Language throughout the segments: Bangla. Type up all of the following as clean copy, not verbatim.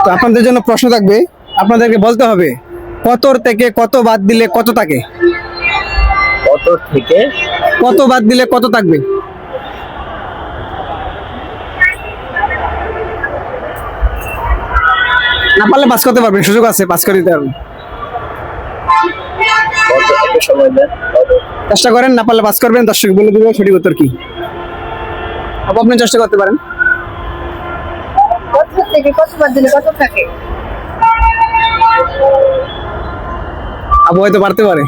তো আপনাদের জন্য প্রশ্ন থাকবে, আপনাদেরকে বলতে হবে কতর থেকে কত বাদ দিলে কত থাকে। কত থেকে কত বাদ দিলে কত থাকবে? না পারলে পাস করতে পারবেন, সুযোগ আছে, পাস করে দিতে পারবেন। কত একটু সময় দেন। চেষ্টা করেন, না পারলে পাস করবেন, দর্শক বলে দিবে সঠিক উত্তর কি। আপনি চেষ্টা করতে পারেন। কত থেকে কত বাদ দিলে কত থাকে? আপু হয়তো পারতে পারে।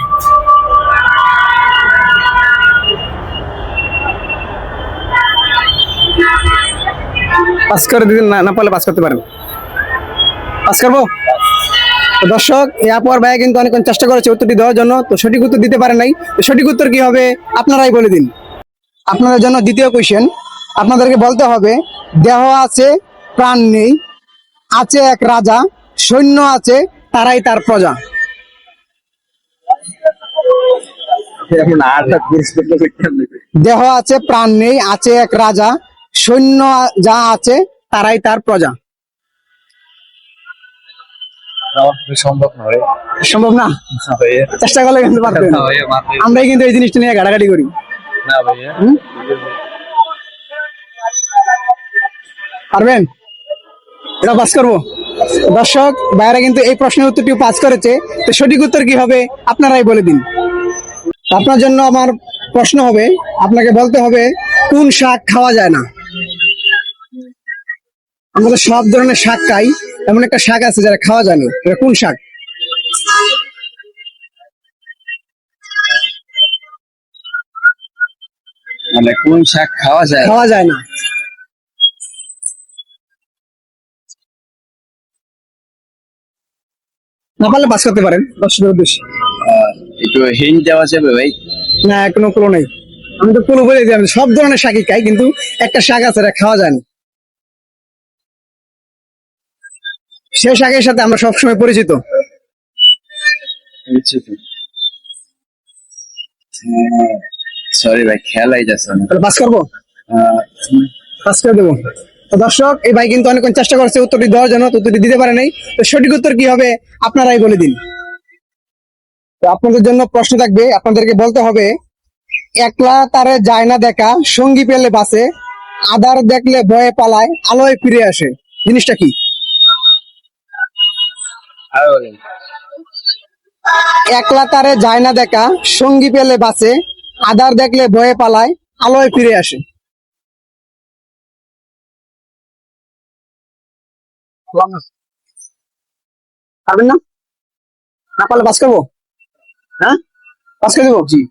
পাস করে দিন, না পারলে পাস করতে পারেন। পাস করবো। তো দর্শক, এই আপু আর ভাইয়া কিন্তু অনেকক্ষণ চেষ্টা করেছে উত্তরটি দেওয়ার জন্য, তো সঠিক উত্তর দিতে পারে নাই। তো সঠিক উত্তর কি হবে আপনারাই বলে দিন। আপনাদের জন্য দ্বিতীয় কোয়েশ্চেন, আপনাদেরকে বলতে হবে দেহ আছে প্রাণ নেই, আছে এক রাজা, সৈন্য আছে তারাই তার প্রজা। দেহ আছে প্রাণ নেই, আছে এক রাজা, সৈন্য যা আছে তারাই তার প্রজা। সম্ভব নয়। সম্ভব না? চেষ্টা করলে কিন্তু পারবেন। আমরাই কিন্তু এই জিনিসটা নিয়ে ঘাটাঘাটি করি। না ভাইয়া, পারবেন? এটা পাস করবো। দর্শক ভাইরা কিন্তু এই প্রশ্নের উত্তরটি পাস করেছে, তো সঠিক উত্তর কি হবে আপনারাই বলে দিন। তো আপনার জন্য আমার প্রশ্ন হবে, আপনাকে বলতে হবে কোন শাক খাওয়া যায় না। আমাদের সব ধরনের শাক খাই, এমন একটা শাক আছে যারা খাওয়া যায় না, এটা কোন শাক? মানে কোন শাক খাওয়া যায়? খাওয়া যায় না। না পারলে পাস করতে পারেন, দর্শকের উদ্দেশ্যে। একটু হিন্ট দেওয়া যাবে ভাই? না, কোনো ক্লো নেই। আমি তো ক্লো বলে দিই, আমি সব ধরনের শাকই খাই, কিন্তু একটা শাক আছে এটা খাওয়া যায় না। সে শাকের সাথে আমরা সবসময় পরিচিত। সরি ভাই, খেয়ালাই যাচ্ছে না। তাহলে পাস করবো, পাস করে দেবো। তো দর্শক, এই ভাই কিন্তু অনেকক্ষণ চেষ্টা করছে উত্তরটি দেওয়ার জন্য, তো উত্তরটি দিতে পারে নাই। তো সঠিক উত্তর কি হবে আপনারাই বলে দিন। তো আপনাদের জন্য প্রশ্ন থাকবে, আপনাদেরকে বলতে হবে একলা তারে যায় না দেখা, সঙ্গী পেলে বাসে, আধার দেখলে ভয়ে পালায়, আলোয় ফিরে আসে। জিনিসটা কি? আরো বলেন। একলা তারে যায় না দেখা, সঙ্গী পেলে বাসে, আধার দেখলে ভয়ে পালায়, আলোয় ফিরে আসে। পারবেন না? না পারলে পাস করবো। হ্যাঁ, পাস করে দেবো। জি।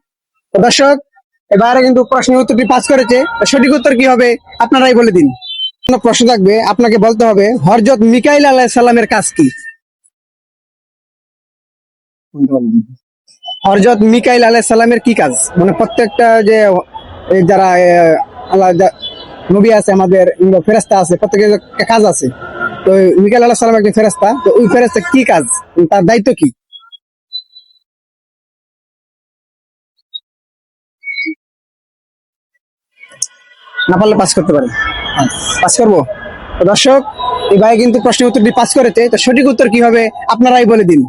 তো দর্শক, এবারে কিন্তু প্রশ্নের উত্তরটি পাস করেছে, তো সঠিক উত্তর কি হবে আপনারাই বলে দিন। প্রশ্ন থাকবে, আপনাকে বলতে হবে হযরত মিকাইল আলাইহিস সালামের কাজ কি। হযরত মিকাইল আলাইহিস সালামের কি কাজ? মানে প্রত্যেকটা যে যারা আল্লাহ নবী আছে, আমাদের ফেরেশতা আছে, প্রত্যেকের কাজ আছে। তো মিকাইল আলাইহিস সালাম একজন ফেরেশতা, তো ওই ফেরেশতা কি কাজ, তার দায়িত্ব কি? না পারলে পাস করতে পারেন। পাস করবো। তো দর্শক, এই ভাই কিন্তু প্রশ্নের উত্তরটি পাস করেছে, তো সঠিক উত্তর কি হবে আপনারাই বলে দিন।